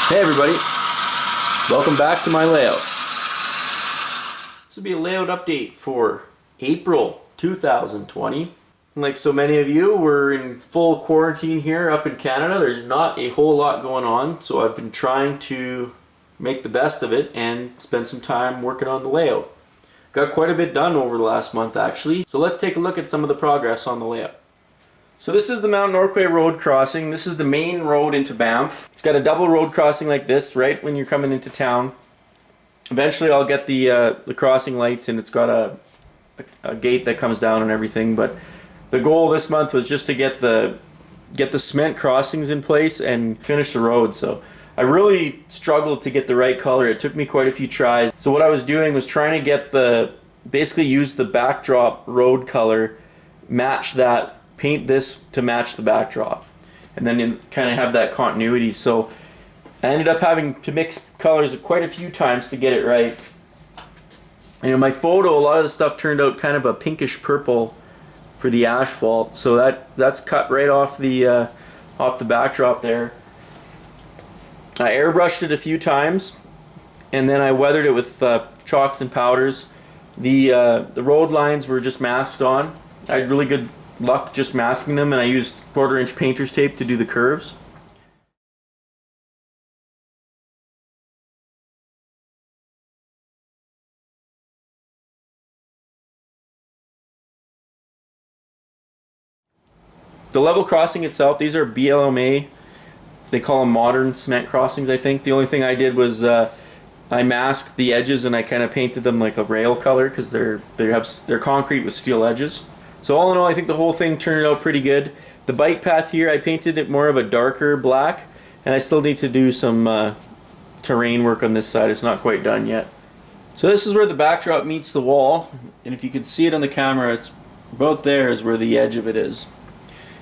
Hey everybody, welcome back to my layout. This will be a layout update for April 2020. Like so many of you, we're in full quarantine here up in Canada. There's not a whole lot going on, so I've been trying to make the best of it and spend some time working on the layout. Got quite a bit done over the last month actually, so let's take a look at some of the progress on the layout. So this is the Mount Norquay road crossing. This is the main road into Banff. It's got a double road crossing like this right when you're coming into town. Eventually I'll get the crossing lights, and it's got a gate that comes down and everything, but the goal this month was just to get the cement crossings in place and finish the road. So I really struggled to get the right color. It took me quite a few tries. So what I was doing was trying to get basically use the backdrop road color, match that, paint this to match the backdrop, and then kind of have that continuity. So I ended up having to mix colors quite a few times to get it right. And in my photo, a lot of the stuff turned out kind of a pinkish purple for the asphalt, so that's cut right off the backdrop there. I airbrushed it a few times, and then I weathered it with chalks and powders. The road lines were just masked on. I had really good luck just masking them, and I used 1/4-inch painter's tape to do the curves. The level crossing itself, these are BLMA. They call them modern cement crossings, I think. The only thing I did was I masked the edges and I kind of painted them like a rail color because they're concrete with steel edges. So all in all, I think the whole thing turned out pretty good. The bike path here, I painted it more of a darker black, and I still need to do some terrain work on this side. It's not quite done yet. So this is where the backdrop meets the wall, and if you can see it on the camera, it's about there is where the edge of it is.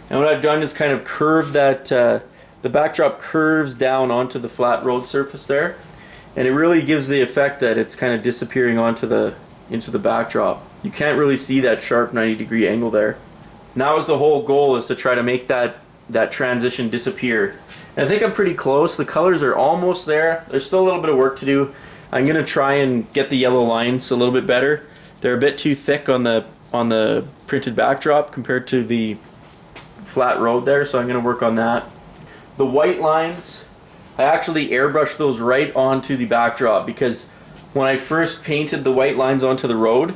And what I've done is kind of curved that, the backdrop curves down onto the flat road surface there, and it really gives the effect that it's kind of disappearing into the backdrop. You can't really see that sharp 90-degree angle there. Now is the whole goal, is to try to make that transition disappear. And I think I'm pretty close. The colors are almost there. There's still a little bit of work to do. I'm going to try and get the yellow lines a little bit better. They're a bit too thick on the printed backdrop compared to the flat road there, so I'm going to work on that. The white lines, I actually airbrushed those right onto the backdrop, because when I first painted the white lines onto the road,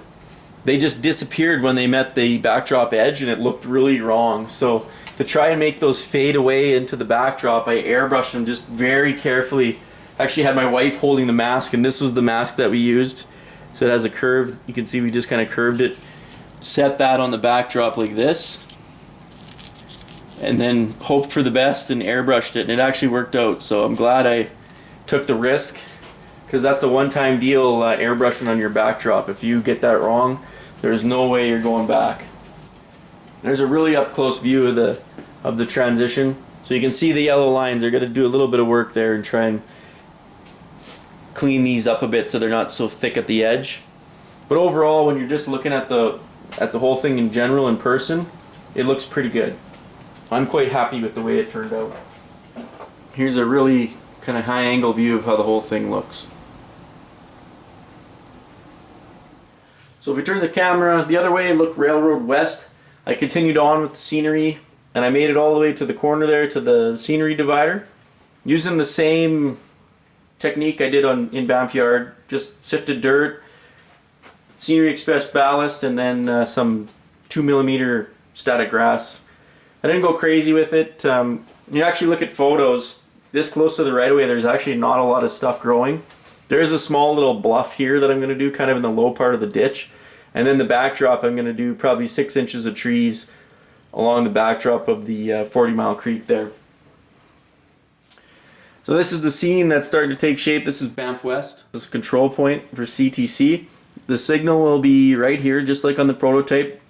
they just disappeared when they met the backdrop edge, and it looked really wrong. So to try and make those fade away into the backdrop, I airbrushed them just very carefully. I actually had my wife holding the mask, and this was the mask that we used. So it has a curve. You can see we just kind of curved it, set that on the backdrop like this, and then hoped for the best and airbrushed it, and it actually worked out. So I'm glad I took the risk, because that's a one-time deal, airbrushing on your backdrop. If you get that wrong, there's no way you're going back. There's a really up-close view of the transition. So you can see the yellow lines. They're going to do a little bit of work there and try and clean these up a bit so they're not so thick at the edge. But overall, when you're just looking at the whole thing in general in person, it looks pretty good. I'm quite happy with the way it turned out. Here's a really kind of high-angle view of how the whole thing looks. So if we turn the camera the other way and look Railroad West, I continued on with the scenery, and I made it all the way to the corner there to the scenery divider. Using the same technique I did in Banff Yard, just sifted dirt, Scenery Express ballast, and then some 2mm static grass. I didn't go crazy with it. You actually look at photos, this close to the right of way, there's actually not a lot of stuff growing. There is a small little bluff here that I'm going to do kind of in the low part of the ditch. And then the backdrop, I'm going to do probably 6 inches of trees along the backdrop of the 40 Mile Creek there. So this is the scene that's starting to take shape. This is Banff West. This is a control point for CTC. The signal will be right here, just like on the prototype,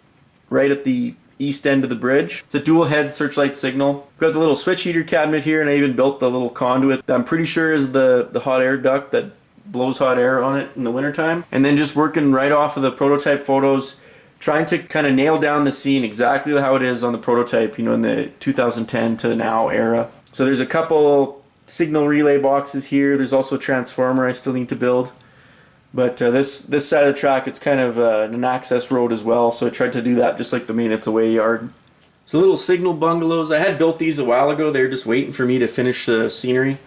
right at the east end of the bridge. It's a dual head searchlight signal. I've got the little switch heater cabinet here, and I even built the little conduit that I'm pretty sure is the hot air duct that blows hot air on it in the wintertime. And then just working right off of the prototype photos, trying to kind of nail down the scene exactly how it is on the prototype, you know, in the 2010 to now era. So there's a couple signal relay boxes here. There's also a transformer I still need to build. But this side of the track, it's kind of an access road as well, so I tried to do that just like the maintenance away yard. So little signal bungalows. I had built these a while ago. They were just waiting for me to finish the scenery.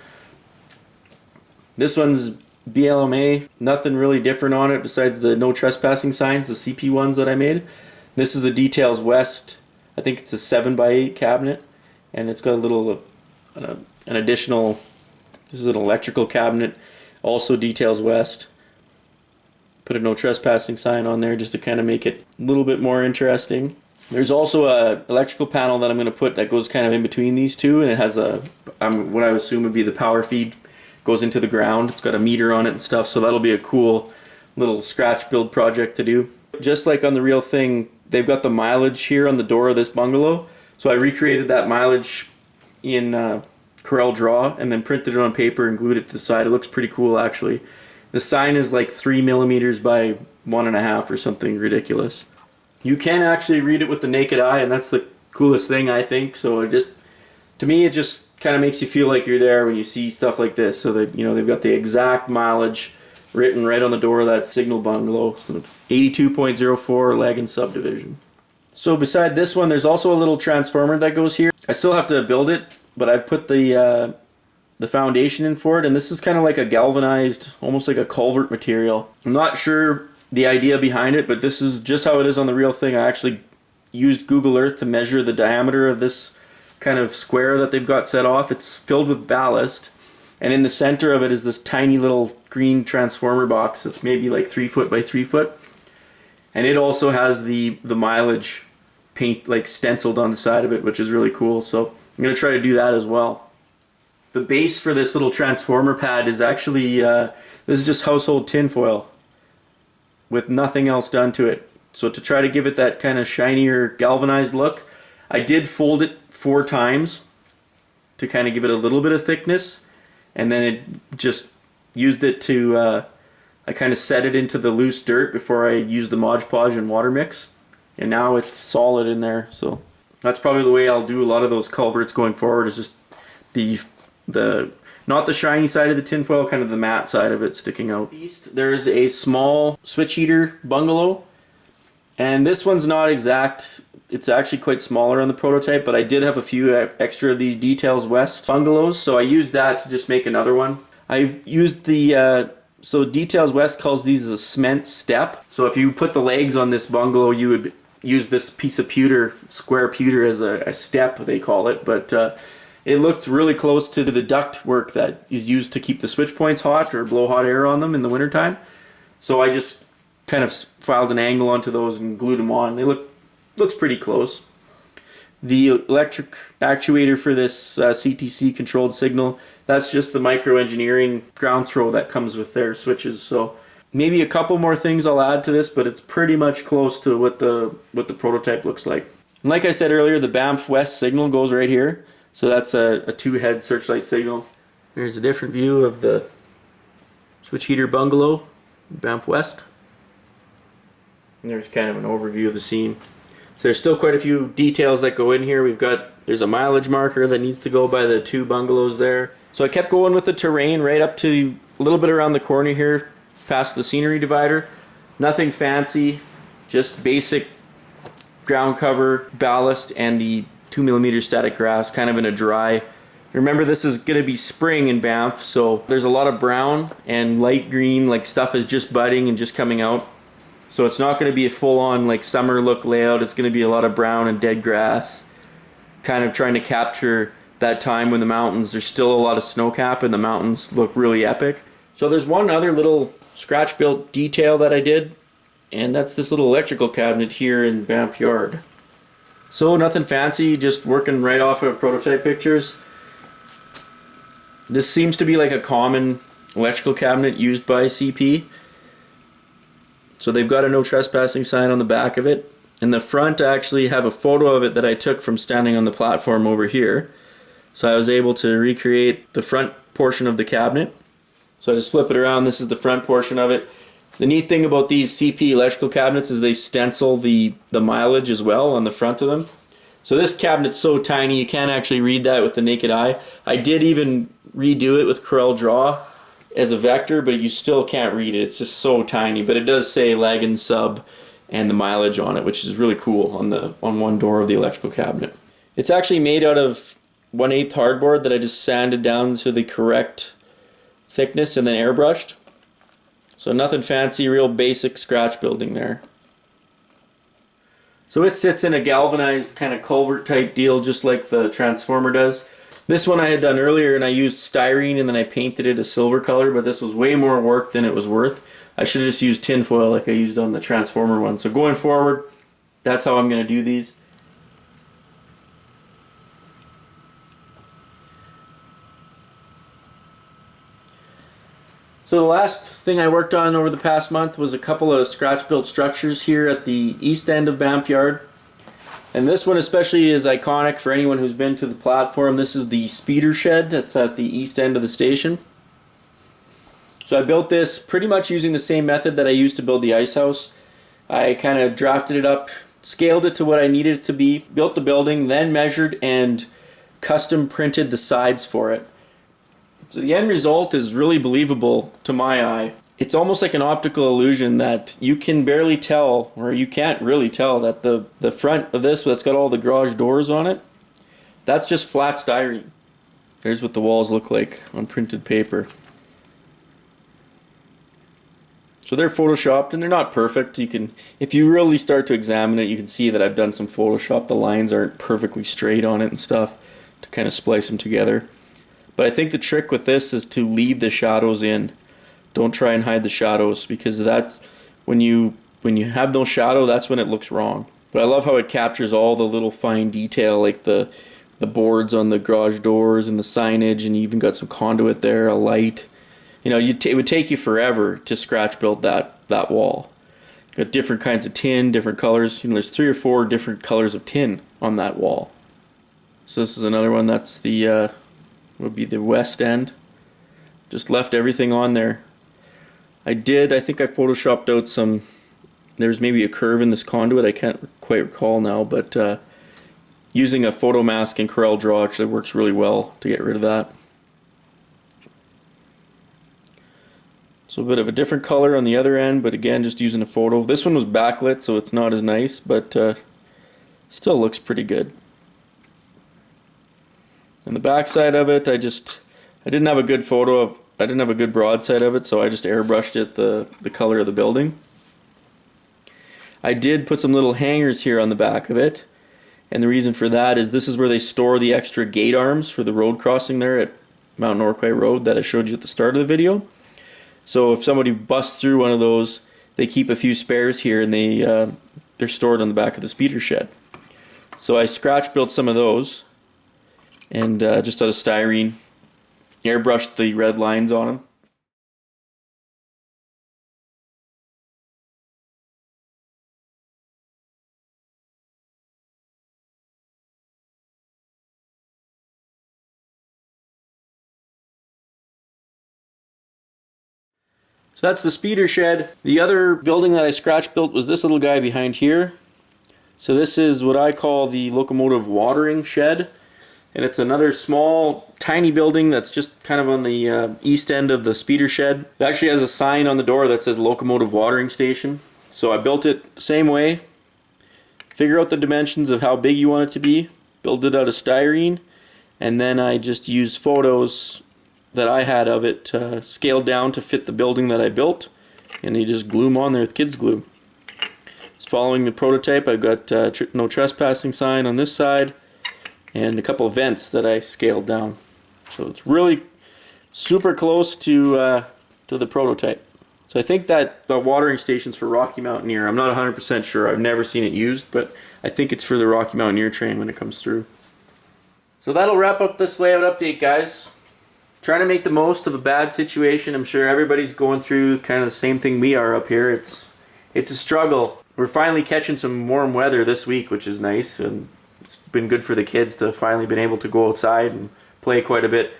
This one's BLMA. Nothing really different on it besides the no trespassing signs, the CP ones that I made. This is a Details West. I think it's a 7x8 cabinet, and it's got a little an additional. This is an electrical cabinet, also Details West. Put a no trespassing sign on there just to kind of make it a little bit more interesting. There's also a electrical panel that I'm going to put that goes kind of in between these two, and it has a what I would assume would be the power feed, goes into the ground. It's got a meter on it and stuff, so that'll be a cool little scratch build project to do. Just like on the real thing, they've got the mileage here on the door of this bungalow, so I recreated that mileage in Corel Draw and then printed it on paper and glued it to the side. It looks pretty cool actually. The sign is like 3 millimeters by 1.5 or something ridiculous. You can actually read it with the naked eye, and that's the coolest thing, I think. So to me, it just kind of makes you feel like you're there when you see stuff like this. So that, you know, they've got the exact mileage written right on the door of that signal bungalow. 82.04 Lagan subdivision. So beside this one, there's also a little transformer that goes here. I still have to build it, but I've put the foundation in for it, and this is kind of like a galvanized, almost like a culvert material. I'm not sure the idea behind it, but this is just how it is on the real thing. I actually used Google Earth to measure the diameter of this kind of square that they've got set off. It's filled with ballast, and in the center of it is this tiny little green transformer box that's maybe like 3 foot by 3 foot, and it also has the mileage paint like stenciled on the side of it, which is really cool. So I'm going to try to do that as well. The base for this little transformer pad is actually, this is just household tinfoil with nothing else done to it. So to try to give it that kind of shinier galvanized look, I did fold it 4 times to kind of give it a little bit of thickness, and then it just used it to, I kind of set it into the loose dirt before I used the Modge Podge and water mix, and now it's solid in there. So that's probably the way I'll do a lot of those culverts going forward, is just not the shiny side of the tinfoil, kind of the matte side of it sticking out. East, there's a small switch heater bungalow, and this one's not exact. It's actually quite smaller on the prototype, but I did have a few extra of these Details West bungalows, so I used that to just make another one. I used so Details West calls these a cement step. So if you put the legs on this bungalow, you would use this piece of pewter, square pewter, as a step, they call it, but it looked really close to the duct work that is used to keep the switch points hot or blow hot air on them in the wintertime. So I just kind of filed an angle onto those and glued them on. They looks pretty close. The electric actuator for this CTC controlled signal, that's just the micro engineering ground throw that comes with their switches. So maybe a couple more things I'll add to this, but it's pretty much close to what the prototype looks like. And like I said earlier, the Banff West signal goes right here. So that's a 2-head searchlight signal. Here's a different view of the switch heater bungalow, Banff West. And there's kind of an overview of the scene. So there's still quite a few details that go in here. There's a mileage marker that needs to go by the 2 bungalows there. So I kept going with the terrain right up to a little bit around the corner here, past the scenery divider. Nothing fancy, just basic ground cover, ballast, and the 2mm static grass, kind of in a dry. Remember, this is going to be spring in Banff, so there's a lot of brown and light green, like stuff is just budding and just coming out. So it's not going to be a full-on like summer look layout. It's going to be a lot of brown and dead grass, kind of trying to capture that time when the mountains, there's still a lot of snow cap and the mountains look really epic. So there's one other little scratch built detail that I did, and that's this little electrical cabinet here in Banff Yard. So nothing fancy, just working right off of prototype pictures. This seems to be like a common electrical cabinet used by CP. So they've got a no trespassing sign on the back of it. In the front, I actually have a photo of it that I took from standing on the platform over here. So I was able to recreate the front portion of the cabinet. So I just flip it around, this is the front portion of it. The neat thing about these CP electrical cabinets is they stencil the mileage as well on the front of them. So this cabinet's so tiny you can't actually read that with the naked eye. I did even redo it with Corel Draw as a vector, but you still can't read it. It's just so tiny, but it does say leg and sub and the mileage on it, which is really cool on one door of the electrical cabinet. It's actually made out of 1/8 hardboard that I just sanded down to the correct thickness and then airbrushed. So nothing fancy, real basic scratch building there. So it sits in a galvanized kind of culvert type deal, just like the transformer does. This one I had done earlier and I used styrene and then I painted it a silver color, but this was way more work than it was worth. I should have just used tinfoil like I used on the transformer one. So going forward, that's how I'm going to do these. So the last thing I worked on over the past month was a couple of scratch-built structures here at the east end of Banff Yard. And this one especially is iconic for anyone who's been to the platform. This is the speeder shed that's at the east end of the station. So I built this pretty much using the same method that I used to build the ice house. I kind of drafted it up, scaled it to what I needed it to be, built the building, then measured and custom printed the sides for it. So the end result is really believable to my eye. It's almost like an optical illusion that you can barely tell, or you can't really tell, that the front of this that's got all the garage doors on it, that's just flat styrene. There's what the walls look like on printed paper. So they're photoshopped and they're not perfect. You can, if you really start to examine it, you can see that I've done some Photoshop. The lines aren't perfectly straight on it and stuff to kind of splice them together. But I think the trick with this is to leave the shadows in. Don't try and hide the shadows, because that's when you have no shadow, that's when it looks wrong. But I love how it captures all the little fine detail, like the boards on the garage doors and the signage, and you even got some conduit there, a light. You know, it would take you forever to scratch build that wall. Got different kinds of tin, different colors. You know, there's 3 or 4 different colors of tin on that wall. So this is another one. That's the would be the west end. Just left everything on there. I think I photoshopped out some, there's maybe a curve in this conduit, I can't quite recall now, but using a photo mask in Corel Draw actually works really well to get rid of that. So a bit of a different color on the other end, but again, just using a photo. This one was backlit, so it's not as nice, but still looks pretty good. And the back side of it, I didn't have a good I didn't have a good broadside of it, so I just airbrushed it the color of the building. I did put some little hangers here on the back of it, and the reason for that is this is where they store the extra gate arms for the road crossing there at Mount Norquay Road that I showed you at the start of the video. So if somebody busts through one of those, they keep a few spares here, and they're stored on the back of the speeder shed. So I scratch built some of those, and just out of styrene, airbrushed the red lines on them. So that's the speeder shed. The other building that I scratch built was this little guy behind here. So this is what I call the Locomotive watering shed. And it's another small, tiny building that's just kind of on the east end of the speeder shed. It actually has a sign on the door that says Locomotive Watering Station. So I built it the same way. Figure out the dimensions of how big you want it to be. Build it out of styrene. And then I just used photos that I had of it scaled down to fit the building that I built. And you just glue them on there with kids glue. Just following the prototype, I've got no trespassing sign on this side, and a couple of vents that I scaled down. So it's really super close to the prototype. So I think that the watering station's for Rocky Mountaineer. I'm not 100% sure. I've never seen it used, but I think it's for the Rocky Mountaineer train when it comes through. So that'll wrap up this layout update, guys. Trying to make the most of a bad situation. I'm sure everybody's going through kind of the same thing we are up here. It's a struggle. We're finally catching some warm weather this week, which is nice, and it's been good for the kids to finally been able to go outside and play quite a bit.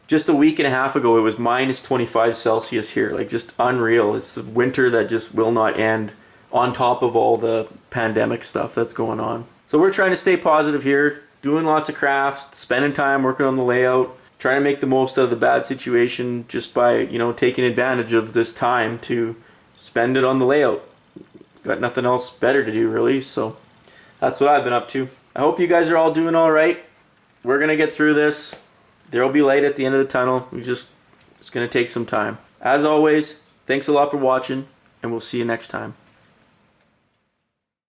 Just a week and a half ago, it was minus 25 Celsius here, like just unreal. It's a winter that just will not end, on top of all the pandemic stuff that's going on. So So we're trying to stay positive here, doing lots of crafts, spending time working on the layout, trying to make the most of the bad situation just by, you know, taking advantage of this time to spend it on the layout. Got nothing else better to do really, so that's what I've been up to. I hope you guys are all doing all right. We're gonna get through this. There'll be light at the end of the tunnel. It's gonna take some time. As always, thanks a lot for watching, and we'll see you next time.